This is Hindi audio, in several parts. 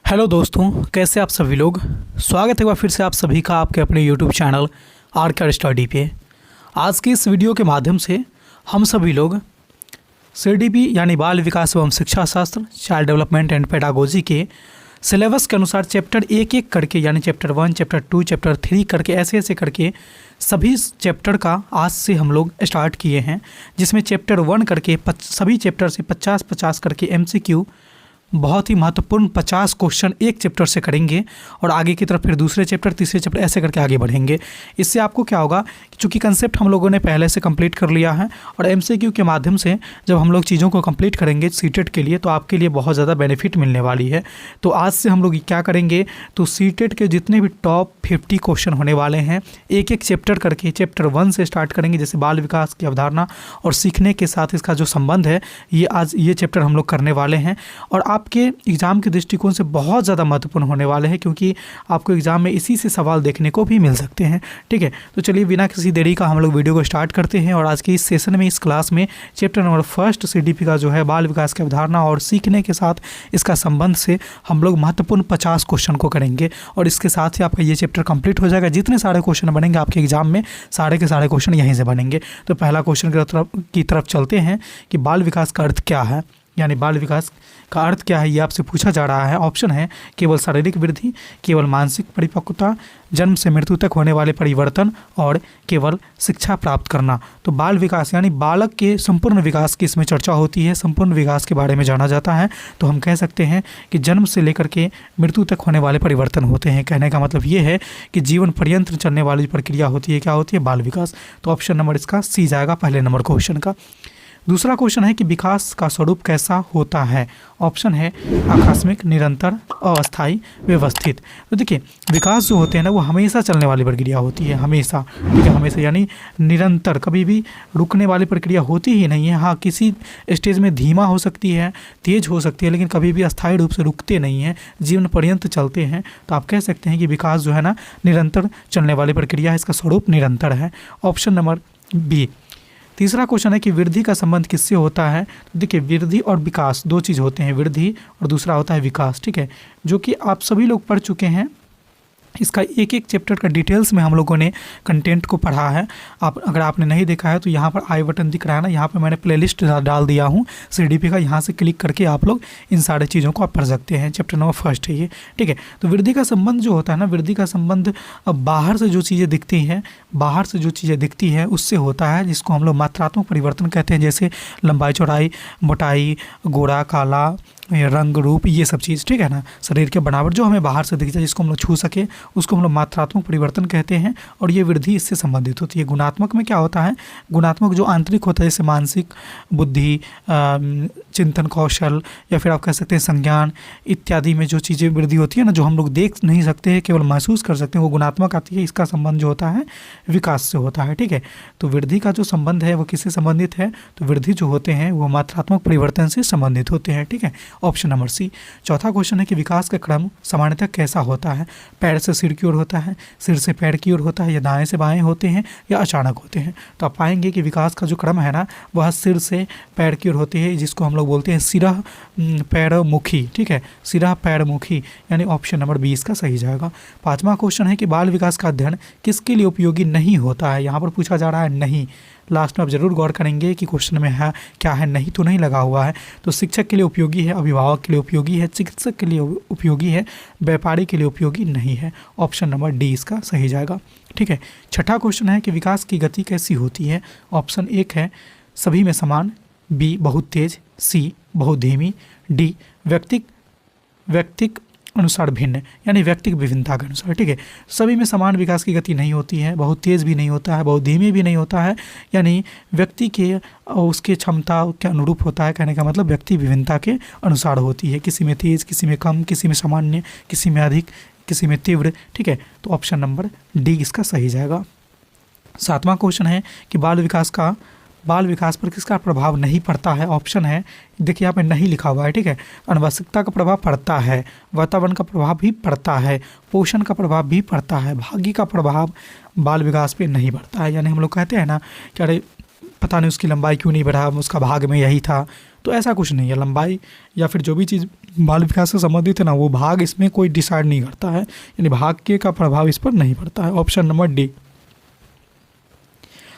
हेलो दोस्तों, कैसे आप सभी लोग। स्वागत है एक बार फिर से आप सभी का आपके अपने यूट्यूब चैनल आर स्टडी पे। आज की इस वीडियो के माध्यम से हम सभी लोग CDP यानी बाल विकास एवं शिक्षा शास्त्र चाइल्ड डेवलपमेंट एंड पेडागोजी के सिलेबस के अनुसार चैप्टर एक एक करके यानी चैप्टर 1, चैप्टर 2, चैप्टर 3 करके ऐसे करके सभी चैप्टर का आज से हम लोग स्टार्ट किए हैं, जिसमें चैप्टर 1 करके सभी चैप्टर से 50-50 करके MCQ बहुत ही महत्वपूर्ण 50 क्वेश्चन एक चैप्टर से करेंगे और आगे की तरफ फिर दूसरे चैप्टर, तीसरे चैप्टर ऐसे करके आगे बढ़ेंगे। इससे आपको क्या होगा कि चूँकि कंसेप्ट हम लोगों ने पहले से कंप्लीट कर लिया है और MCQ के माध्यम से जब हम लोग चीज़ों को कंप्लीट करेंगे सीटेट के लिए तो आपके लिए बहुत ज़्यादा बेनिफिट मिलने वाली है। तो आज से हम लोग क्या करेंगे, तो सीटेट के जितने भी टॉप 50 क्वेश्चन होने वाले हैं एक एक चैप्टर करके चैप्टर 1 से स्टार्ट करेंगे, जैसे बाल विकास की अवधारणा और सीखने के साथ इसका जो संबंध है ये चैप्टर हम लोग करने वाले हैं और आपके एग्ज़ाम के दृष्टिकोण से बहुत ज़्यादा महत्वपूर्ण होने वाले हैं, क्योंकि आपको एग्ज़ाम में इसी से सवाल देखने को भी मिल सकते हैं। ठीक है, तो चलिए बिना किसी देरी का हम लोग वीडियो को स्टार्ट करते हैं और आज के इस सेशन में, इस क्लास में चैप्टर नंबर 1 CDP का जो है बाल विकास की अवधारणा और सीखने के साथ इसका संबंध से हम लोग महत्वपूर्ण 50 क्वेश्चन को करेंगे और इसके साथ ही आपका ये चैप्टर कंप्लीट हो जाएगा। जितने सारे क्वेश्चन बनेंगे आपके एग्जाम में सारे के सारे क्वेश्चन यहीं से बनेंगे। तो पहला क्वेश्चन की तरफ चलते हैं कि बाल विकास का अर्थ क्या है, यानी बाल विकास का अर्थ क्या है ये आपसे पूछा जा रहा है। ऑप्शन है केवल शारीरिक वृद्धि, केवल मानसिक परिपक्वता, जन्म से मृत्यु तक होने वाले परिवर्तन और केवल शिक्षा प्राप्त करना। तो बाल विकास यानी बालक के संपूर्ण विकास की इसमें चर्चा होती है, संपूर्ण विकास के बारे में जाना जाता है। तो हम कह सकते हैं कि जन्म से लेकर के मृत्यु तक होने वाले परिवर्तन होते हैं। कहने का मतलब ये है कि जीवन पर्यंत चलने वाली प्रक्रिया होती है, क्या होती है, बाल विकास। तो ऑप्शन नंबर इसका सी जाएगा पहले नंबर क्वेश्चन का। दूसरा क्वेश्चन है कि विकास का स्वरूप कैसा होता है। ऑप्शन है आकस्मिक, निरंतर, अस्थायी, व्यवस्थित। तो देखिए विकास जो होते हैं ना वो हमेशा चलने वाली प्रक्रिया होती है, हमेशा। ठीक है, हमेशा यानी निरंतर, कभी भी रुकने वाली प्रक्रिया होती ही नहीं है। हाँ, किसी स्टेज में धीमा हो सकती है, तेज हो सकती है, लेकिन कभी भी अस्थायी रूप से रुकते नहीं हैं, जीवन पर्यंत चलते हैं। तो आप कह सकते हैं कि विकास जो है ना निरंतर चलने वाली प्रक्रिया है, इसका स्वरूप निरंतर है। Option number B. तीसरा क्वेश्चन है कि वृद्धि का संबंध किससे होता है। तो देखिए वृद्धि और विकास दो चीज़ होते हैं, वृद्धि और दूसरा होता है विकास। ठीक है, जो कि आप सभी लोग पढ़ चुके हैं। इसका एक एक चैप्टर का डिटेल्स में हम लोगों ने कंटेंट को पढ़ा है। अगर आपने नहीं देखा है तो यहाँ पर आई बटन दिख रहा है ना, यहाँ पर मैंने प्लेलिस्ट डाल दिया हूँ CDP का, यहाँ से क्लिक करके आप लोग इन सारे चीज़ों को आप पढ़ सकते हैं। चैप्टर नंबर 1 है ये। ठीक है, तो वृद्धि का संबंध जो होता है ना, वृद्धि का संबंध बाहर से जो चीज़ें दिखती हैं, बाहर से जो चीज़ें दिखती हैं उससे होता है, जिसको हम लोग मात्रात्मक परिवर्तन कहते हैं, जैसे लंबाई, चौड़ाई, मोटाई, गोरा, काला, रंग, रूप, ये सब चीज़। ठीक है ना, शरीर के बनावट जो हमें बाहर से दिख जाए, जिसको हम लोग छू सके, उसको हम लोग मात्रात्मक परिवर्तन कहते हैं और ये वृद्धि इससे संबंधित होती है। गुणात्मक में क्या होता है, गुणात्मक जो आंतरिक होता है, जैसे मानसिक, बुद्धि, चिंतन कौशल या फिर आप कह सकते हैं संज्ञान इत्यादि में जो चीज़ें वृद्धि होती है ना, जो हम लोग देख नहीं सकते हैं, केवल महसूस कर सकते हैं, वो गुणात्मक आती है। इसका संबंध जो होता है विकास से होता है। ठीक है, तो वृद्धि का जो संबंध है वो किससे संबंधित है, तो वृद्धि जो होते हैं वो मात्रात्मक परिवर्तन से संबंधित होते हैं। ठीक है, ऑप्शन नंबर सी। चौथा क्वेश्चन है कि विकास का क्रम सामान्यतः कैसा होता है। पैर से सिर की ओर होता है, सिर से पैर की ओर होता है, या दाएं से बाएं होते हैं, या अचानक होते हैं। तो आप पाएंगे कि विकास का जो क्रम है ना वह सिर से पैर की ओर होती है, जिसको हम लोग बोलते हैं सिरह पैरमुखी। ठीक है, सिरह पैरमुखी, यानी ऑप्शन नंबर 20 का सही जाएगा। पांचवा क्वेश्चन है कि बाल विकास का अध्ययन किसके लिए उपयोगी नहीं होता है। यहाँ पर पूछा जा रहा है नहीं। लास्ट में आप जरूर गौर करेंगे कि क्वेश्चन में है क्या है, नहीं तो नहीं लगा हुआ है। तो शिक्षक के लिए उपयोगी है, अभिभावक के लिए उपयोगी है, चिकित्सक के लिए उपयोगी है, व्यापारी के लिए उपयोगी नहीं है। ऑप्शन नंबर डी इसका सही जाएगा। ठीक है, छठा क्वेश्चन है कि विकास की गति कैसी होती है। ऑप्शन 1 है सभी में समान, बी बहुत तेज, सी बहुत धीमी, डी व्यक्तिक अनुसार भिन्न, यानी व्यक्तिगत विभिन्नता के अनुसार। ठीक है, सभी में समान विकास की गति नहीं होती है, बहुत तेज़ भी नहीं होता है, बहुत धीमे भी नहीं होता है, यानी व्यक्ति के उसके क्षमता के अनुरूप होता है। कहने का मतलब व्यक्ति विभिन्नता के अनुसार होती है, किसी में तेज़, किसी में कम, किसी में सामान्य, किसी में अधिक, किसी में तीव्र। ठीक है, तो ऑप्शन नंबर डी इसका सही जाएगा। सातवां क्वेश्चन है कि बाल विकास पर किसका प्रभाव नहीं पड़ता है। ऑप्शन है, देखिए यहाँ पे नहीं लिखा हुआ है। ठीक है, आनुवंशिकता का प्रभाव पड़ता है, वातावरण का प्रभाव भी पड़ता है, पोषण का प्रभाव भी पड़ता है, भाग्य का प्रभाव बाल विकास पे नहीं पड़ता है। यानी हम लोग कहते हैं ना कि अरे पता नहीं उसकी लंबाई क्यों नहीं बढ़ा, उसका भाग में यही था, तो ऐसा कुछ नहीं है। लंबाई या फिर जो भी चीज़ बाल विकास से संबंधित है ना वो भाग इसमें कोई डिसाइड नहीं करता है, यानी भाग के का प्रभाव इस पर नहीं पड़ता है। Option number D.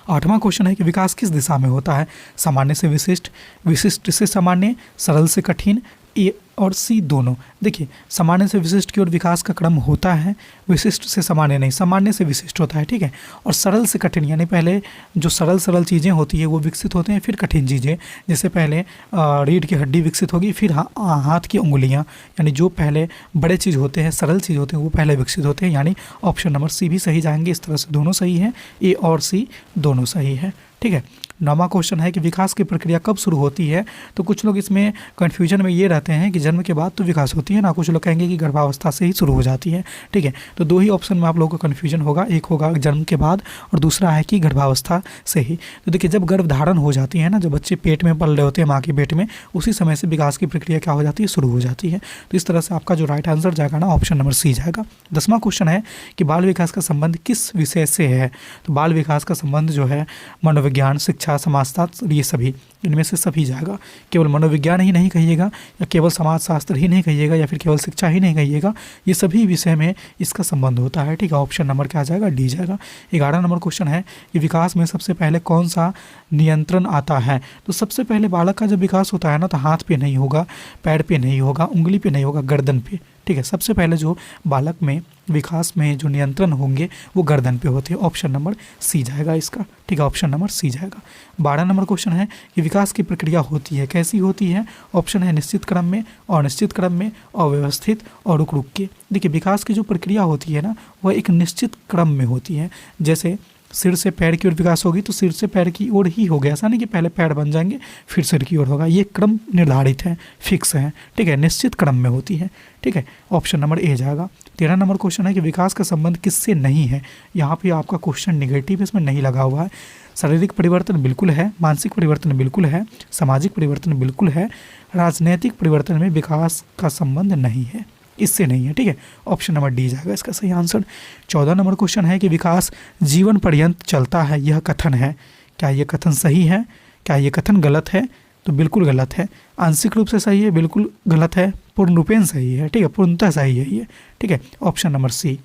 8वां क्वेश्चन है कि विकास किस दिशा में होता है? सामान्य से विशिष्ट, विशिष्ट से सामान्य, सरल से कठिन, ए और सी दोनों। देखिए सामान्य से विशिष्ट की ओर विकास का क्रम होता है, विशिष्ट से सामान्य नहीं, सामान्य से विशिष्ट होता है, ठीक है। और सरल से कठिन, यानी पहले जो सरल चीज़ें होती है वो विकसित होते हैं, फिर कठिन चीज़ें, जैसे पहले रीढ़ की हड्डी विकसित होगी, फिर हाथ की उंगलियां, यानी जो पहले बड़े चीज़ होते हैं, सरल चीज़ होते हैं वो पहले विकसित होते हैं, यानी ऑप्शन नंबर सी भी सही जाएंगे। इस तरह से दोनों सही है, ए और सी दोनों सही है, ठीक है। 9वां क्वेश्चन है कि विकास की प्रक्रिया कब शुरू होती है? तो कुछ लोग इसमें कन्फ्यूजन में ये रहते हैं कि जन्म के बाद तो विकास होती है ना, कुछ लोग कहेंगे कि गर्भावस्था से ही शुरू हो जाती है, ठीक है। तो दो ही ऑप्शन में आप लोगों का कन्फ्यूजन होगा, एक होगा जन्म के बाद और दूसरा है कि गर्भावस्था से ही। तो देखिए जब गर्भधारण हो जाती है ना, जब बच्चे पेट में पल रहे होते हैं माँ के पेट में, उसी समय से विकास की प्रक्रिया क्या हो जाती है? शुरू हो जाती है। तो इस तरह से आपका जो राइट आंसर जाएगा ना ऑप्शन नंबर सी जाएगा। 10वां क्वेश्चन है कि बाल विकास का संबंध किस विषय से है? तो बाल विकास का संबंध जो है मनोविज्ञान, शिक्षा, समाजशास्त्र, ये सभी, इनमें से सभी जाएगा। केवल मनोविज्ञान ही नहीं कहिएगा, या केवल समाजशास्त्र ही नहीं कहिएगा, या फिर केवल शिक्षा ही नहीं कहिएगा, ये सभी विषय में इसका संबंध होता है, ठीक है। ऑप्शन नंबर क्या जाएगा? डी जाएगा। 11 नंबर क्वेश्चन है कि विकास में सबसे पहले कौन सा नियंत्रण आता है? तो सबसे पहले बालक का जब विकास होता है ना, तो हाथ पे नहीं होगा, पैर पे नहीं होगा, उंगली पे नहीं होगा, गर्दन पे, ठीक है। सबसे पहले जो बालक में विकास में जो नियंत्रण होंगे वो गर्दन पे होते हैं। ऑप्शन नंबर सी जाएगा इसका, ठीक है। ऑप्शन नंबर सी जाएगा। 12 नंबर क्वेश्चन है कि विकास की प्रक्रिया होती है, कैसी होती है? ऑप्शन है निश्चित क्रम में, अनिश्चित क्रम में, अव्यवस्थित और रुक रुक के। देखिए विकास की जो प्रक्रिया होती है ना वह एक निश्चित क्रम में होती है। जैसे सिर से पैर की ओर विकास होगी तो सिर से पैर की ओर ही होगा, ऐसा नहीं कि पहले पैर बन जाएंगे फिर सिर की ओर होगा। ये क्रम निर्धारित है, फिक्स है, ठीक है, निश्चित क्रम में होती है, ठीक है। ऑप्शन नंबर ए जाएगा। 13 नंबर क्वेश्चन है कि विकास का संबंध किससे नहीं है? यहाँ पे आपका क्वेश्चन नेगेटिव इसमें नहीं लगा हुआ है। शारीरिक परिवर्तन बिल्कुल है, मानसिक परिवर्तन बिल्कुल है, सामाजिक परिवर्तन बिल्कुल है, राजनैतिक परिवर्तन में विकास का संबंध नहीं है, इससे नहीं है, ठीक है। ऑप्शन नंबर डी जाएगा इसका सही आंसर। 14 नंबर क्वेश्चन है कि विकास जीवन पर्यंत चलता है, यह कथन है, क्या यह कथन सही है? क्या यह कथन गलत है? तो बिल्कुल गलत है। आंशिक रूप से सही है, बिल्कुल गलत है, पूर्ण रूपेण सही है, ठीक है, पूर्णतः सही है ये, ठीक है। Option number C.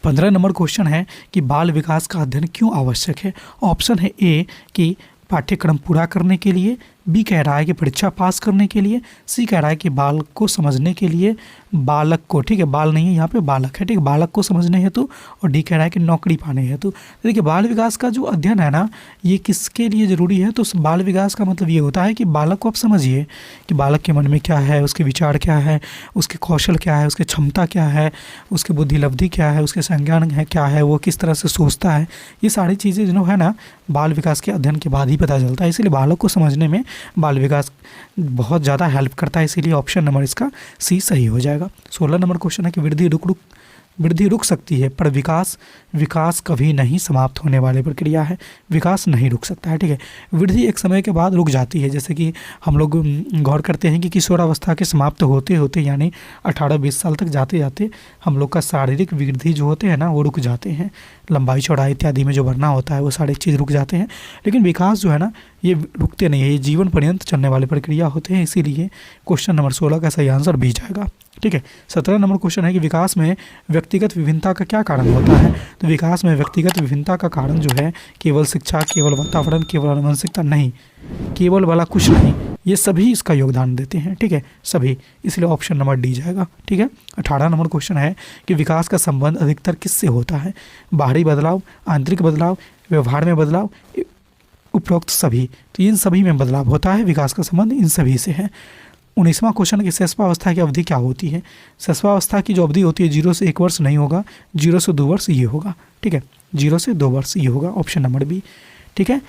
15 नंबर क्वेश्चन है कि बाल विकास का अध्ययन क्यों आवश्यक है? ऑप्शन है ए कि पाठ्यक्रम पूरा करने के लिए, बी कह रहा है कि परीक्षा पास करने के लिए, सी कह रहा है कि बाल को समझने के लिए, बालक को, ठीक है, बाल नहीं है यहाँ पे बालक है, ठीक है, बालक को समझने हेतु, और डी कह रहा है कि नौकरी पाने हेतु। तो देखिए बाल विकास का जो अध्ययन है ना ये किसके लिए ज़रूरी है? तो बाल विकास का मतलब ये होता है कि बालक को आप समझिए कि बालक के मन में क्या है, उसके विचार क्या है, उसके कौशल क्या है, उसकी क्षमता क्या है, उसकी बुद्धि लब्धि क्या है, उसके संज्ञान है क्या है, वो किस तरह से सोचता है, ये सारी चीज़ें जो है ना बाल विकास के अध्ययन के बाद ही पता चलता है। इसलिए बालक को समझने में बाल विकास बहुत ज़्यादा हेल्प करता है, इसीलिए ऑप्शन नंबर इसका सी सही हो जाएगा। 16 नंबर क्वेश्चन है कि वृद्धि रुक सकती है पर विकास कभी नहीं समाप्त होने वाली प्रक्रिया है। विकास नहीं रुक सकता है, ठीक है। वृद्धि एक समय के बाद रुक जाती है, जैसे कि हम लोग गौर करते हैं कि किशोरावस्था के समाप्त होते होते यानी 18-20 साल तक जाते जाते हम लोग का शारीरिक वृद्धि जो होते हैं ना वो रुक जाते हैं, लंबाई चौड़ाई इत्यादि में जो बढ़ना होता है वो सारी चीज़ रुक जाते हैं। लेकिन विकास जो है ना ये रुकते नहीं है, ये जीवन पर्यंत चलने वाली प्रक्रिया होते हैं, इसीलिए क्वेश्चन नंबर 16 का सही आंसर बी जाएगा, ठीक है। 17 नंबर क्वेश्चन है कि विकास में व्यक्तिगत विभिन्नता का क्या कारण होता है? तो विकास में व्यक्तिगत विभिन्नता का कारण जो है केवल शिक्षा, केवल वातावरण, केवल आनुवंशिकता नहीं, केवल वाला कुछ नहीं, ये सभी इसका योगदान देते हैं, ठीक है, सभी, इसलिए ऑप्शन नंबर डी जाएगा, ठीक है। 18 नंबर क्वेश्चन है कि विकास का संबंध अधिकतर किससे होता है? बाहरी बदलाव, आंतरिक बदलाव, व्यवहार में बदलाव, उपरोक्त सभी। तो इन सभी में बदलाव होता है, विकास का संबंध इन सभी से है। 19वां क्वेश्चन की शैशवावस्था की अवधि क्या होती है? शैशवावस्था की जो अवधि होती है 0 से 1 वर्ष नहीं होगा, 0 से 2 वर्ष ये होगा, ठीक है, 0 से 2 वर्ष ये होगा, ऑप्शन नंबर बी, ठीक है।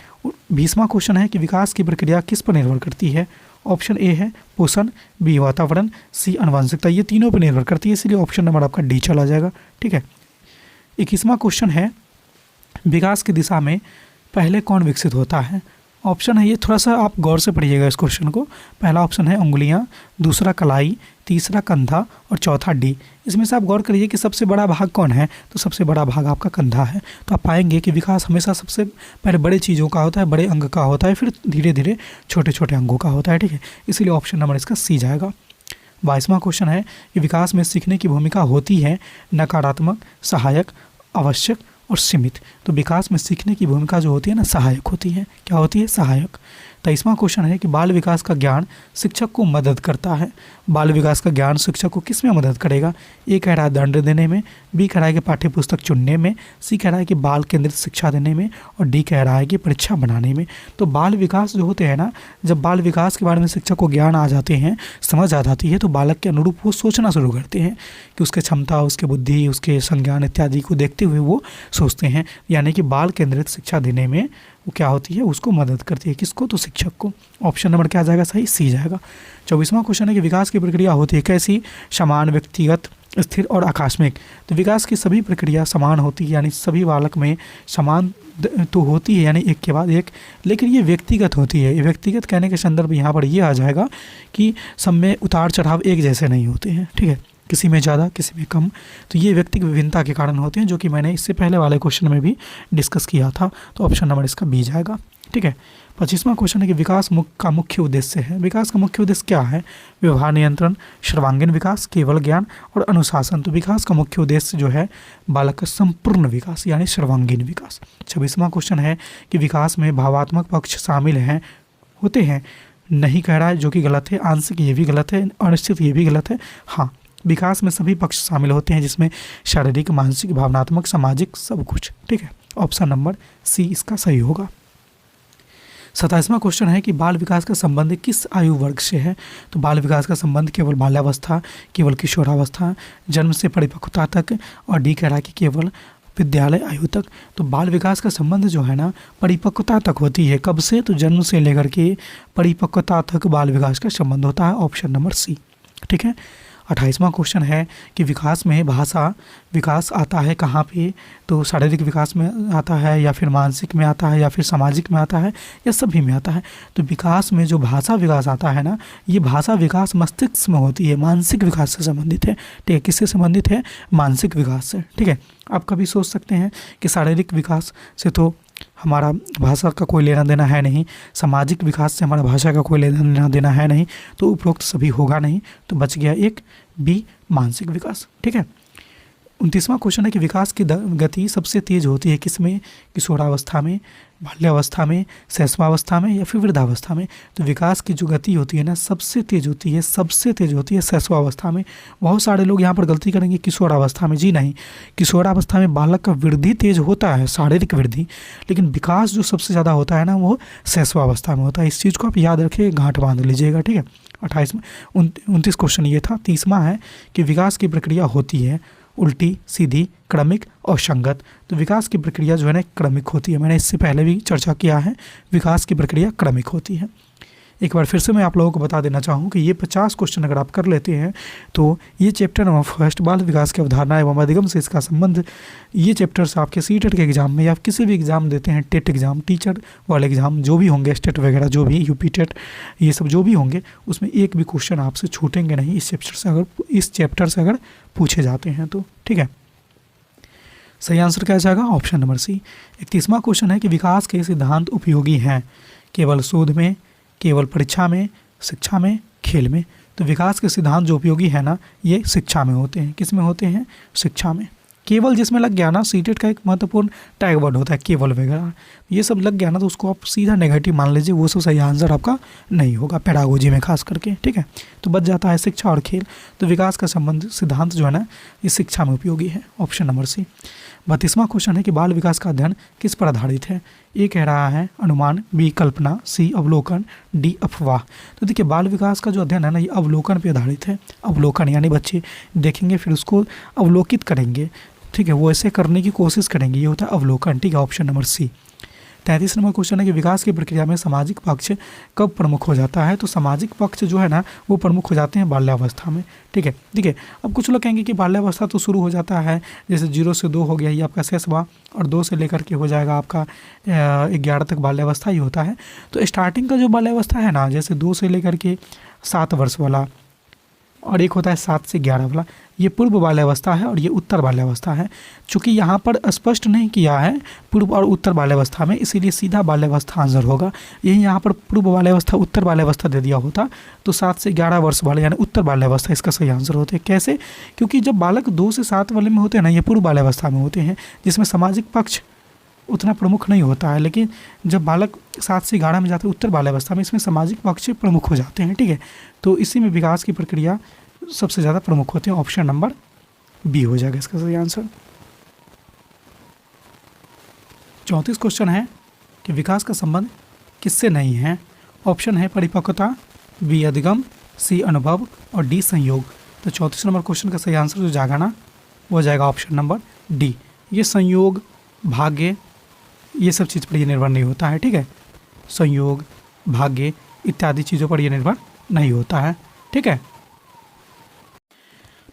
20वां क्वेश्चन है कि विकास की प्रक्रिया किस पर निर्भर करती है? ऑप्शन ए है पोषण, बी वातावरण, सी आनुवंशिकता, ये तीनों पर निर्भर करती है, इसलिए ऑप्शन नंबर आपका डी चला जाएगा, ठीक है। 21वां क्वेश्चन है विकास की दिशा में पहले कौन विकसित होता है? ऑप्शन है ये, थोड़ा सा आप गौर से पढ़िएगा इस क्वेश्चन को। पहला ऑप्शन है उंगलियां, दूसरा कलाई, तीसरा कंधा और चौथा डी। इसमें से आप गौर करिए कि सबसे बड़ा भाग कौन है? तो सबसे बड़ा भाग आपका कंधा है। तो आप पाएंगे कि विकास हमेशा सबसे पहले बड़े चीज़ों का होता है, बड़े अंग का होता है, फिर धीरे धीरे छोटे छोटे अंगों का होता है, ठीक है, इसलिए ऑप्शन नंबर इसका सी जाएगा। 22वां क्वेश्चन है कि विकास में सीखने की भूमिका होती है नकारात्मक, सहायक, आवश्यक और सीमित। तो विकास में सीखने की भूमिका जो होती है ना सहायक होती है। क्या होती है? सहायक। 23वां क्वेश्चन है कि बाल विकास का ज्ञान शिक्षक को मदद करता है। बाल विकास का ज्ञान शिक्षक को किस में मदद करेगा? ए कह रहा है दंड देने में, बी कह रहा है कि पाठ्य पुस्तक चुनने में, सी कह रहा है कि बाल केंद्रित शिक्षा देने में, और डी कह रहा है कि परीक्षा बनाने में। तो बाल विकास जो होते हैं ना, जब बाल विकास के बारे में शिक्षक को ज्ञान आ जाते हैं, समझ आ जाती है, तो बालक के अनुरूप वो सोचना शुरू करते हैं कि उसके क्षमता, उसके बुद्धि, उसके संज्ञान इत्यादि को देखते हुए वो सोचते हैं। यानी कि बाल केंद्रित शिक्षा देने में वो क्या होती है? उसको मदद करती है। किसको? तो शिक्षक को। ऑप्शन नंबर क्या आ जाएगा? सही सी जाएगा। 24वां क्वेश्चन है कि विकास की प्रक्रिया होती है कैसी? समान, व्यक्तिगत, स्थिर और आकस्मिक। तो विकास की सभी प्रक्रिया समान होती है, यानी सभी बालक में समान तो होती है, यानी एक के बाद एक, लेकिन ये व्यक्तिगत होती है। व्यक्तिगत कहने के संदर्भ यहाँ पर ये आ जाएगा कि सब में उतार चढ़ाव एक जैसे नहीं होते हैं, ठीक है, किसी में ज़्यादा किसी में कम। तो ये व्यक्तिगत विभिन्नता के कारण होते हैं, जो कि मैंने इससे पहले वाले क्वेश्चन में भी डिस्कस किया था। तो ऑप्शन नंबर इसका बी जाएगा, ठीक है। 25वां क्वेश्चन है कि विकास का मुख्य उद्देश्य है। विकास का मुख्य उद्देश्य क्या है? व्यवहार नियंत्रण, सर्वांगीण विकास, केवल ज्ञान और अनुशासन। तो विकास का मुख्य उद्देश्य जो है बालक का संपूर्ण विकास यानी सर्वांगीण विकास। 26वां क्वेश्चन है कि विकास में भावात्मक पक्ष शामिल हैं होते हैं, नहीं कह रहा है, जो कि गलत है। आंशिक ये भी गलत है, अनिश्चित ये भी गलत है। हाँ, विकास में सभी पक्ष शामिल होते हैं, जिसमें शारीरिक, मानसिक, भावनात्मक, सामाजिक, सब कुछ, ठीक है। ऑप्शन नंबर सी इसका सही होगा। 27वां क्वेश्चन है कि बाल विकास का संबंध किस आयु वर्ग से है? तो बाल विकास का संबंध केवल बाल्यावस्था, केवल किशोरावस्था, जन्म से परिपक्वता तक, और डी कह रहा है कि केवल विद्यालय आयु तक। तो बाल विकास का संबंध जो है ना परिपक्वता तक होती है। कब से? तो जन्म से लेकर के परिपक्वता तक बाल विकास का संबंध होता है। ऑप्शन नंबर सी, ठीक है। 28वां क्वेश्चन है कि विकास में भाषा विकास आता है कहाँ पे? तो शारीरिक विकास में आता है, या फिर मानसिक में आता है, या फिर सामाजिक में आता है, या सभी में आता है। तो विकास में जो भाषा विकास आता है ना, ये भाषा विकास मस्तिष्क में होती है, मानसिक विकास से संबंधित है, ठीक है। किससे संबंधित है? मानसिक विकास से, ठीक है। आप कभी सोच सकते हैं कि शारीरिक विकास से तो हमारा भाषा का कोई लेना देना है नहीं, सामाजिक विकास से हमारा भाषा का कोई लेना देना है नहीं, तो उपरोक्त सभी होगा नहीं, तो बच गया एक बी मानसिक विकास, ठीक है। 29वां क्वेश्चन है कि विकास की गति सबसे तेज होती है किसमें? किशोरावस्था में, बाल्यावस्था में, शैशवावस्था में, या फिर वृद्धावस्था में। तो विकास की जो गति होती है ना सबसे तेज होती है शैशवावस्था में। बहुत सारे लोग यहाँ पर गलती करेंगे किशोरावस्था में। जी नहीं, किशोरावस्था में बालक का वृद्धि तेज होता है, शारीरिक वृद्धि, लेकिन विकास जो सबसे ज़्यादा होता है ना वो शैशवावस्था में होता है। इस चीज़ को आप याद रखिए, गांठ बांध लीजिएगा, ठीक है। 29 क्वेश्चन ये था। 30वां है कि विकास की प्रक्रिया होती है उल्टी, सीधी, क्रमिक और संगत। तो विकास की प्रक्रिया जो है ना क्रमिक होती है। मैंने इससे पहले भी चर्चा किया है, विकास की प्रक्रिया क्रमिक होती है। एक बार फिर से मैं आप लोगों को बता देना चाहूँ कि ये 50 क्वेश्चन अगर आप कर लेते हैं तो ये चैप्टर नंबर फर्स्ट बाल विकास की अवधारणा एवं अधिगम से इसका संबंध, ये चैप्टर्स आपके सीटेट के एग्जाम में या किसी भी एग्जाम देते हैं, टेट एग्जाम, टीचर वाले एग्जाम जो भी होंगे, स्टेट वगैरह जो भी, यूपी टेट, ये सब जो भी होंगे, उसमें एक भी क्वेश्चन आपसे छूटेंगे नहीं इस चैप्टर से अगर पूछे जाते हैं तो, ठीक है। सही आंसर क्या जाएगा? Option number C. 31वां क्वेश्चन है कि विकास के सिद्धांत उपयोगी हैं केवल शोध में, केवल परीक्षा में, शिक्षा में, खेल में। तो विकास के सिद्धांत जो उपयोगी है ना ये शिक्षा में होते हैं। किस में होते हैं? शिक्षा में। केवल जिसमें लग गया ना, सीटेट का एक महत्वपूर्ण टैग वर्ड होता है केवल वगैरह, ये सब लग गया ना तो उसको आप सीधा नेगेटिव मान लीजिए, वो सब सही आंसर आपका नहीं होगा पेडागोजी में खास करके, ठीक है। तो बच जाता है शिक्षा और खेल। तो विकास का संबंध सिद्धांत जो है ना ये शिक्षा में उपयोगी है। Option number C. 32वां क्वेश्चन है कि बाल विकास का अध्ययन किस पर आधारित है? ए कह रहा है अनुमान, बी कल्पना, सी अवलोकन, डी अफवाह। तो देखिए बाल विकास का जो अध्ययन है ना ये अवलोकन पर आधारित है। अवलोकन यानी बच्चे देखेंगे फिर उसको अवलोकित करेंगे, ठीक है, वो ऐसे करने की कोशिश करेंगे, ये होता है अवलोकन, ठीक है। Option number C. 33 नंबर क्वेश्चन है कि विकास की प्रक्रिया में सामाजिक पक्ष कब प्रमुख हो जाता है? तो सामाजिक पक्ष जो है ना वो प्रमुख हो जाते हैं बाल्यावस्था में, ठीक है। देखिए अब कुछ लोग कहेंगे कि बाल्यावस्था तो शुरू हो जाता है जैसे 0 से 2 हो गया, ये आपका शैशवा, और 2 से लेकर के हो जाएगा आपका 11 तक बाल्यावस्था ही होता है। तो स्टार्टिंग का जो बाल्यावस्था है ना जैसे 2 से लेकर के 7 वर्ष वाला और एक होता है 7 से 11 वाला। ये पूर्व बाल्यावस्था है और ये उत्तर बाल्यावस्था है। चूँकि यहाँ पर स्पष्ट नहीं किया है पूर्व और उत्तर बाल्यावस्था में, इसीलिए सीधा बाल्यावस्था आंसर होगा। यही यहाँ पर पूर्व बाल्यावस्था उत्तर बाल्यावस्था दे दिया होता तो 7 से 11 वर्ष वाले यानी उत्तर बाल्यावस्था इसका सही आंसर होते। कैसे? क्योंकि जब बालक 2 से 7 वाले में होते हैं ना, ये पूर्व बाल्यावस्था में होते हैं, जिसमें सामाजिक पक्ष उतना प्रमुख नहीं होता है। लेकिन जब बालक 7 से 11 में जाते हैं उत्तर बाल्यावस्था में, इसमें सामाजिक पक्ष प्रमुख हो जाते हैं। ठीक है, तो इसी में विकास की प्रक्रिया सबसे ज़्यादा प्रमुख होते हैं। ऑप्शन नंबर बी हो जाएगा इसका सही आंसर। 34 क्वेश्चन है कि विकास का संबंध किससे नहीं है। ऑप्शन है परिपक्वता, बी अधिगम, सी अनुभव और डी संयोग। तो 34 नंबर क्वेश्चन का सही आंसर जो जाएगा ना वो जाएगा ऑप्शन नंबर डी। ये संयोग, भाग्य, ये सब चीज़ पर ये निर्भर नहीं होता है। ठीक है, संयोग, भाग्य इत्यादि चीज़ों पर ये निर्भर नहीं होता है। ठीक है।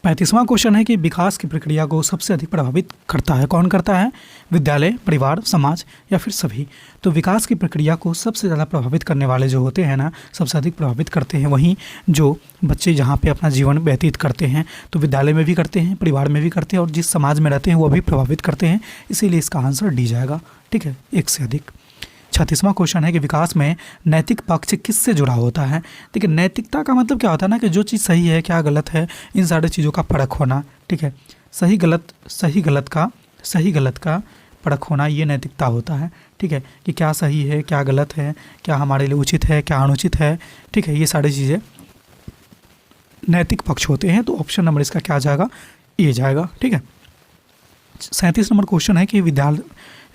35वां क्वेश्चन है कि विकास की प्रक्रिया को सबसे अधिक प्रभावित करता है कौन करता है? विद्यालय, परिवार, समाज या फिर सभी। तो विकास की प्रक्रिया को सबसे ज़्यादा प्रभावित करने वाले जो होते हैं ना, सबसे अधिक प्रभावित करते हैं वहीं जो बच्चे जहाँ पे अपना जीवन व्यतीत करते हैं। तो विद्यालय में भी करते हैं, परिवार में भी करते हैं और जिस समाज में रहते हैं वो भी प्रभावित करते हैं। इसीलिए इसका आंसर डी जाएगा। ठीक है, एक से अधिक। 36वां क्वेश्चन है कि विकास में नैतिक पक्ष किससे जुड़ा होता है। देखिए, नैतिकता का मतलब क्या होता है ना कि जो चीज़ सही है क्या गलत है, इन सारी चीज़ों का परख होना। ठीक है, सही गलत का परख होना, ये नैतिकता होता है। ठीक है, कि क्या सही है क्या गलत है, क्या हमारे लिए उचित है क्या अनुचित है। ठीक है, ये सारी चीज़ें नैतिक पक्ष होते हैं। तो ऑप्शन नंबर इसका क्या जाएगा? ए जाएगा। ठीक है। 37 नंबर क्वेश्चन है कि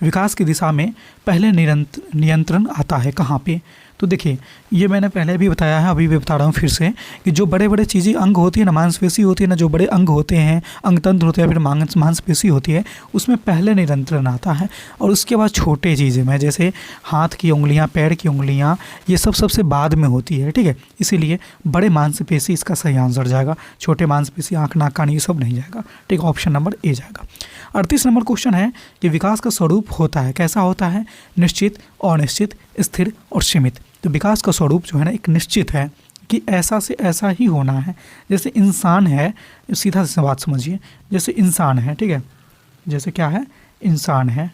विकास की दिशा में पहले नियंत्रण आता है कहाँ पे। तो देखिए, ये मैंने पहले भी बताया है, अभी भी बता रहा हूँ फिर से कि जो बड़े बड़े चीज़ें अंग होती है ना, मांसपेशी होती है ना, जो बड़े अंग होते हैं, अंगतंत्र होते हैं, फिर मांसपेशी होती है, उसमें पहले नियंत्रण आता है और उसके बाद छोटे चीज़ें में जैसे हाथ की उंगलियाँ, पैर की उंगलियाँ, ये सब सबसे बाद में होती है। ठीक है, इसीलिए बड़े मांसपेशी इसका सही आंसर जाएगा। छोटे मांसपेशी, आँख, नाक, कान, ये सब नहीं जाएगा। ठीक है, ऑप्शन नंबर ए जाएगा। 38 नंबर क्वेश्चन है कि विकास का स्वरूप होता है कैसा होता है? निश्चित, अनिश्चित, स्थिर और सीमित। तो विकास का स्वरूप जो है ना एक निश्चित है कि ऐसा से ऐसा ही होना है। जैसे इंसान है, सीधा सी बात समझिए, जैसे इंसान है। ठीक है, जैसे क्या है? इंसान है,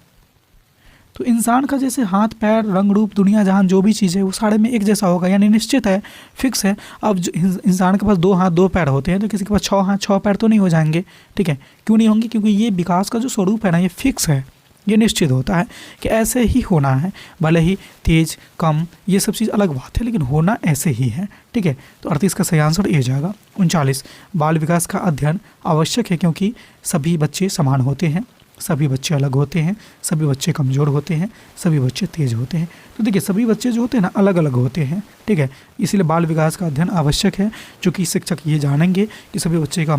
तो इंसान का जैसे हाथ, पैर, रंग, रूप, दुनिया जहान जो भी चीज़ है वो सारे में एक जैसा होगा, यानी निश्चित है, फिक्स है। अब जो इंसान के पास 2 हाथ 2 पैर होते हैं तो किसी के पास 6 हाथ 6 पैर तो नहीं हो जाएंगे। ठीक है, क्यों नहीं होंगे? क्योंकि ये विकास का जो स्वरूप है ना ये फिक्स है, ये निश्चित होता है कि ऐसे ही होना है। भले ही तेज कम ये सब चीज़ अलग बात है, लेकिन होना ऐसे ही है। ठीक है, तो 38 का सही आंसर ए जाएगा। 39 बाल विकास का अध्ययन आवश्यक है क्योंकि सभी बच्चे समान होते हैं, सभी बच्चे अलग होते हैं, सभी बच्चे कमज़ोर होते हैं, सभी बच्चे तेज होते हैं। तो देखिए, सभी बच्चे जो होते हैं ना अलग अलग होते हैं। ठीक है, इसलिए बाल विकास का अध्ययन आवश्यक है, क्योंकि शिक्षक ये जानेंगे कि सभी बच्चे का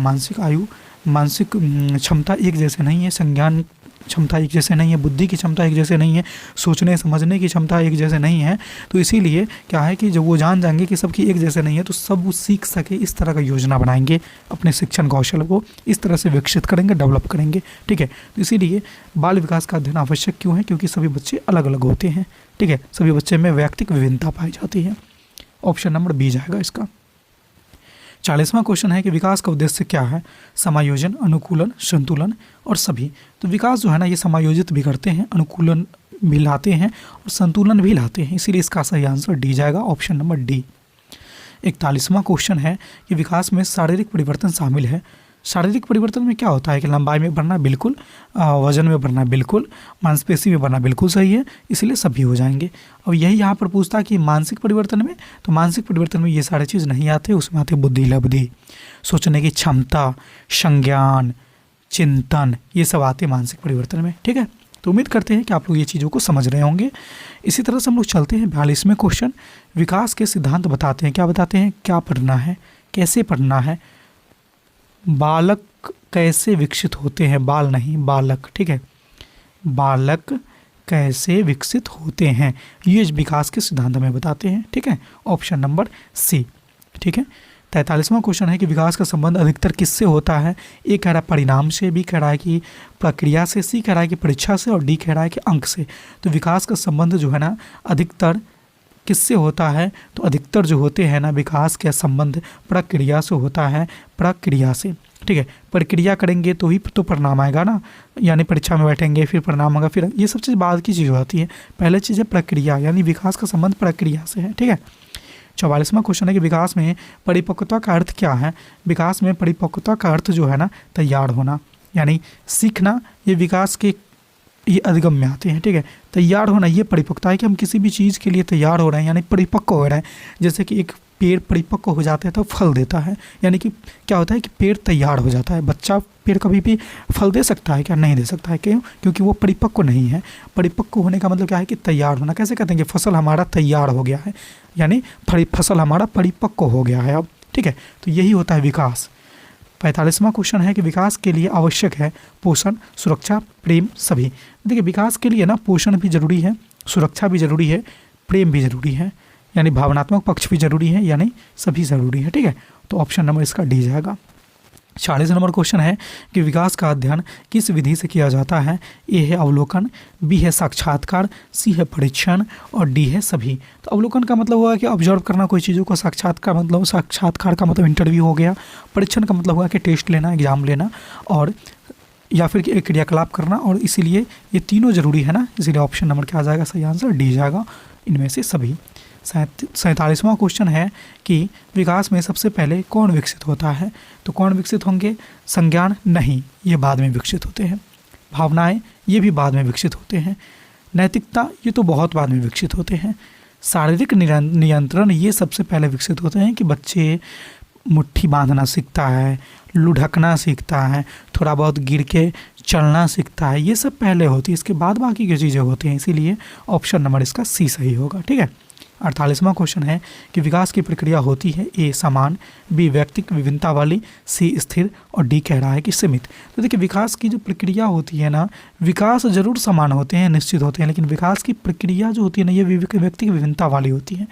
मानसिक क्षमता एक जैसे नहीं है, संज्ञान क्षमता एक जैसे नहीं है, बुद्धि की क्षमता एक जैसे नहीं है, सोचने समझने की क्षमता एक जैसे नहीं है। तो इसीलिए क्या है कि जब वो जान जाएंगे कि सबकी एक जैसे नहीं है तो सब वो सीख सके, इस तरह का योजना बनाएंगे, अपने शिक्षण कौशल को इस तरह से विकसित करेंगे, डेवलप करेंगे। ठीक है, तो इसीलिए बाल विकास का अध्ययन आवश्यक क्यों है? क्योंकि सभी बच्चे अलग अलग होते हैं। ठीक है, सभी बच्चे में व्यक्तिगत विभिन्नता पाई जाती है। ऑप्शन नंबर बी जाएगा इसका। 40वां क्वेश्चन है कि विकास का उद्देश्य क्या है? समायोजन, अनुकूलन, संतुलन और सभी। तो विकास जो है ना ये समायोजित भी करते हैं, अनुकूलन भी लाते हैं और संतुलन भी लाते हैं, इसीलिए इसका सही आंसर डी जाएगा, ऑप्शन नंबर डी। 41वां क्वेश्चन है कि विकास में शारीरिक परिवर्तन शामिल है। शारीरिक परिवर्तन में क्या होता है कि लंबाई में बढ़ना बिल्कुल, वजन में बढ़ना बिल्कुल, मांसपेशी में बढ़ना बिल्कुल सही है, इसलिए सभी हो जाएंगे। और यही यहाँ पर पूछता है कि मानसिक परिवर्तन में, तो मानसिक परिवर्तन में ये सारी चीज़ नहीं आते, उसमें आते बुद्धि, लब्धि, सोचने की क्षमता, संज्ञान, चिंतन, ये सब आते मानसिक परिवर्तन में। ठीक है, तो उम्मीद करते हैं कि आप लोग ये चीज़ों को समझ रहे होंगे। इसी तरह से हम लोग चलते हैं 42वें क्वेश्चन। विकास के सिद्धांत बताते हैं, क्या बताते हैं? क्या पढ़ना है, कैसे पढ़ना है, बालक कैसे विकसित होते हैं, बाल नहीं बालक। ठीक है, बालक कैसे विकसित होते हैं, ये विकास के सिद्धांत में बताते हैं। ठीक है, ऑप्शन नंबर सी। ठीक है, 43वां क्वेश्चन है कि विकास का संबंध अधिकतर किससे होता है? ए कह रहा है परिणाम से, बी कह रहा है कि प्रक्रिया से, सी कह रहा है कि परीक्षा से और डी कह रहा है कि अंक से। तो विकास का संबंध जो है ना अधिकतर किससे होता है, तो अधिकतर जो होते हैं ना विकास का संबंध प्रक्रिया से होता है, प्रक्रिया से। ठीक है, प्रक्रिया करेंगे तो ही तो परिणाम आएगा ना, यानी परीक्षा में बैठेंगे फिर परिणाम आएगा, फिर ये सब चीज़ बाद की चीज़ होती है। पहले चीज़ है प्रक्रिया, यानी विकास का संबंध प्रक्रिया से है। ठीक है, 44वां क्वेश्चन है कि विकास में परिपक्वता का अर्थ क्या है। विकास में परिपक्वता का अर्थ जो है ना तैयार होना, यानी सीखना, ये विकास के ये अधिगम में आते हैं। ठीक है, तैयार होना ये परिपक्वता है कि हम किसी भी चीज़ के लिए तैयार हो रहे हैं, यानी परिपक्व हो रहे हैं। जैसे कि एक पेड़ परिपक्व हो जाता है तो फल देता है, यानी कि क्या होता है कि पेड़ तैयार हो जाता है। बच्चा पेड़ कभी भी फल दे सकता है क्या? नहीं दे सकता है। क्यों? क्योंकि वो परिपक्व नहीं है। परिपक्व होने का मतलब क्या है कि तैयार होना। कैसे कहते हैं कि फसल हमारा तैयार हो गया है, यानी फसल हमारा परिपक्व हो गया है अब। ठीक है, तो यही होता है विकास। 45वां क्वेश्चन है कि विकास के लिए आवश्यक है पोषण, सुरक्षा, प्रेम, सभी। देखिए, विकास के लिए ना पोषण भी जरूरी है, सुरक्षा भी जरूरी है, प्रेम भी जरूरी है, यानी भावनात्मक पक्ष भी जरूरी है, यानी सभी ज़रूरी है। ठीक है, तो ऑप्शन नंबर इसका डी जाएगा। 40 नंबर क्वेश्चन है कि विकास का अध्ययन किस विधि से किया जाता है। ए है अवलोकन, बी है साक्षात्कार, सी है परीक्षण और डी है सभी। तो अवलोकन का मतलब हुआ कि ऑब्जर्व करना कोई चीज़ों को, साक्षात्कार का मतलब इंटरव्यू हो गया, परीक्षण का मतलब हुआ कि टेस्ट लेना, एग्जाम लेना, और या फिर एक क्रियाकलाप करना, और इसीलिए ये तीनों जरूरी है ना, इसीलिए ऑप्शन नंबर क्या आ जाएगा, सही आंसर डी जाएगा, इनमें से सभी। 47वां क्वेश्चन है कि विकास में सबसे पहले कौन विकसित होता है। तो कौन विकसित होंगे? संज्ञान नहीं, ये बाद में विकसित होते हैं। भावनाएं, ये भी बाद में विकसित होते हैं। नैतिकता, ये तो बहुत बाद में विकसित होते हैं। शारीरिक नियंत्रण, ये सबसे पहले विकसित होते हैं कि बच्चे मुट्ठी बांधना सीखता है, लुढ़कना सीखता है, थोड़ा बहुत गिर के चलना सीखता है, ये सब पहले होती है, इसके बाद बाकी की चीज़ें होती हैं। इसीलिए ऑप्शन नंबर इसका सी सही होगा। ठीक है, 48वां क्वेश्चन है कि विकास की प्रक्रिया होती है ए समान, बी व्यक्तिक विभिन्नता वाली, सी स्थिर और डी कह रहा है कि सीमित। तो देखिए, विकास की जो प्रक्रिया होती है ना, विकास जरूर समान होते हैं, निश्चित होते हैं, लेकिन विकास की प्रक्रिया जो होती है ना, ये व्यक्तिक विभिन्नता वाली होती है,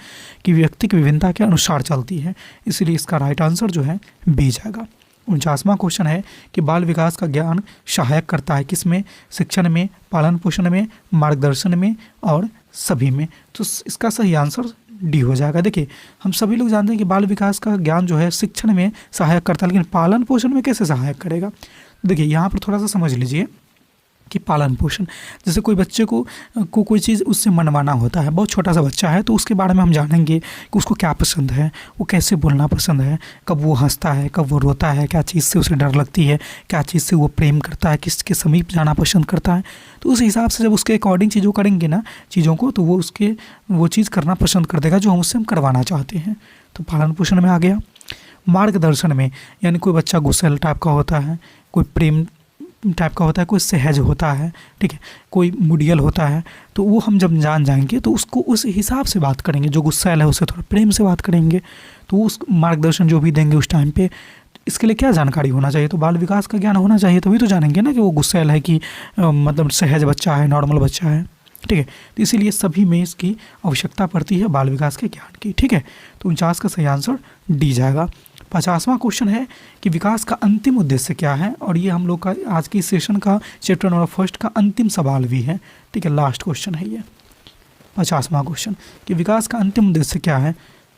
कि व्यक्तिक विभिन्नता के अनुसार चलती है। इसलिए इसका राइट आंसर जो है बी जाएगा। 49वां क्वेश्चन है कि बाल विकास का ज्ञान सहायक करता है किसमें? शिक्षण में, पालन पोषण में, मार्गदर्शन में और सभी में। तो इसका सही आंसर डी हो जाएगा। देखिए, हम सभी लोग जानते हैं कि बाल विकास का ज्ञान जो है शिक्षण में सहायक करता है, लेकिन पालन पोषण में कैसे सहायक करेगा? देखिए, यहाँ पर थोड़ा सा समझ लीजिए कि पालन पोषण, जैसे कोई बच्चे को कोई चीज़ उससे मनवाना होता है, बहुत छोटा सा बच्चा है, तो उसके बारे में हम जानेंगे कि उसको क्या पसंद है, वो कैसे बोलना पसंद है, कब वो हंसता है, कब वो रोता है, क्या चीज़ से उसे डर लगती है, क्या चीज़ से वो प्रेम करता है, किसके समीप जाना पसंद करता है। तो उस हिसाब से जब उसके अकॉर्डिंग चीज़ों करेंगे ना चीज़ों को, तो वो चीज़ करना पसंद कर देगा जो हम उससे करवाना चाहते हैं। तो पालन पोषण में आ गया। मार्गदर्शन में, यानी कोई बच्चा गुस्सैल टाइप का होता है, कोई प्रेम टाइप का होता है, कोई सहज होता है, ठीक है, कोई मुडियल होता है, तो वो हम जब जान जाएंगे तो उसको उस हिसाब से बात करेंगे। जो गुस्सैल है उसे थोड़ा प्रेम से बात करेंगे, तो उस मार्गदर्शन जो भी देंगे उस टाइम पे। इसके लिए क्या जानकारी होना चाहिए? तो बाल विकास का ज्ञान होना चाहिए, तभी तो जानेंगे ना कि वो गुस्सैल है कि मतलब सहज बच्चा है, नॉर्मल बच्चा है। ठीक है, तो इसीलिए सभी में इसकी आवश्यकता पड़ती है बाल विकास के ज्ञान की। ठीक है, तो 49 का सही आंसर डी जाएगा। 50वां क्वेश्चन है कि विकास का अंतिम उद्देश्य क्या है, और ये हम लोग का आज की सेशन का चैप्टर नंबर 1 का अंतिम सवाल भी है। ठीक है, लास्ट क्वेश्चन है ये 50वां क्वेश्चन कि विकास का अंतिम उद्देश्य क्या है।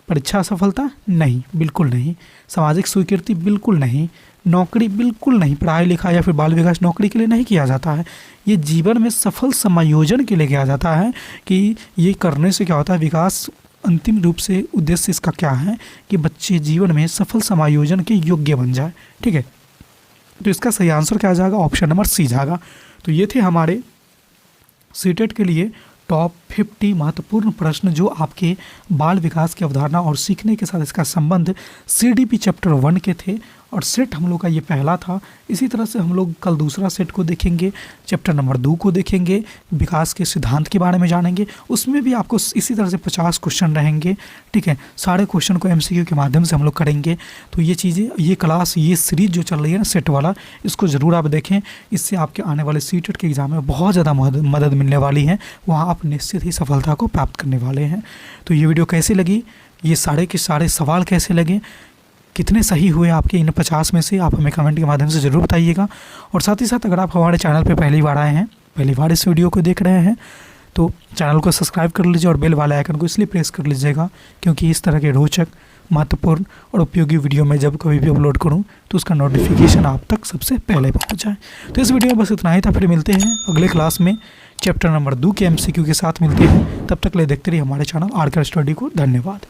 परीक्षा सफलता? नहीं, बिल्कुल नहीं। सामाजिक स्वीकृति? बिल्कुल नहीं। नौकरी? बिल्कुल नहीं। पढ़ाई लिखाई या फिर बाल विकास नौकरी के लिए नहीं किया जाता है, ये जीवन में सफल समायोजन के लिए किया जाता है। कि ये करने से क्या होता है, विकास अंतिम रूप से उद्देश्य इसका क्या है कि बच्चे जीवन में सफल समायोजन के योग्य बन जाए। ठीक है, तो इसका सही आंसर क्या आ जाएगा? ऑप्शन नंबर सी जाएगा। तो ये थे हमारे सीटेट के लिए टॉप 50 महत्वपूर्ण प्रश्न जो आपके बाल विकास की अवधारणा और सीखने के साथ इसका संबंध CDP चैप्टर 1 के थे, और सेट हम लोग का ये पहला था। इसी तरह से हम लोग कल दूसरा सेट को देखेंगे, चैप्टर नंबर 2 को देखेंगे, विकास के सिद्धांत के बारे में जानेंगे। उसमें भी आपको इसी तरह से 50 क्वेश्चन रहेंगे। ठीक है, सारे क्वेश्चन को MCQ के माध्यम से हम लोग करेंगे। तो ये चीज़ें, ये क्लास, ये सीरीज जो चल रही है ना सेट वाला, इसको ज़रूर आप देखें। इससे आपके आने वाले सीटेट के एग्ज़ाम में बहुत ज़्यादा मदद मिलने वाली है, वहाँ आप निश्चित ही सफलता को प्राप्त करने वाले हैं। तो ये वीडियो कैसी लगी, ये सारे के सारे सवाल कैसे लगे, कितने सही हुए आपके इन 50 में से, आप हमें कमेंट के माध्यम से ज़रूर बताइएगा। और साथ ही साथ अगर आप हमारे चैनल पर पहली बार आए हैं, पहली बार इस वीडियो को देख रहे हैं, तो चैनल को सब्सक्राइब कर लीजिए और बेल वाले आइकन को इसलिए प्रेस कर लीजिएगा क्योंकि इस तरह के रोचक, महत्वपूर्ण और उपयोगी वीडियो मैं जब कभी भी अपलोड करूं तो उसका नोटिफिकेशन आप तक सबसे पहले पहुंच जाए। तो इस वीडियो में बस इतना ही था। फिर मिलते हैं अगले क्लास में चैप्टर नंबर 2 के MCQ के साथ मिलते हैं। तब तक ले देखते रहिए हमारे चैनल आरके स्टडी को। धन्यवाद।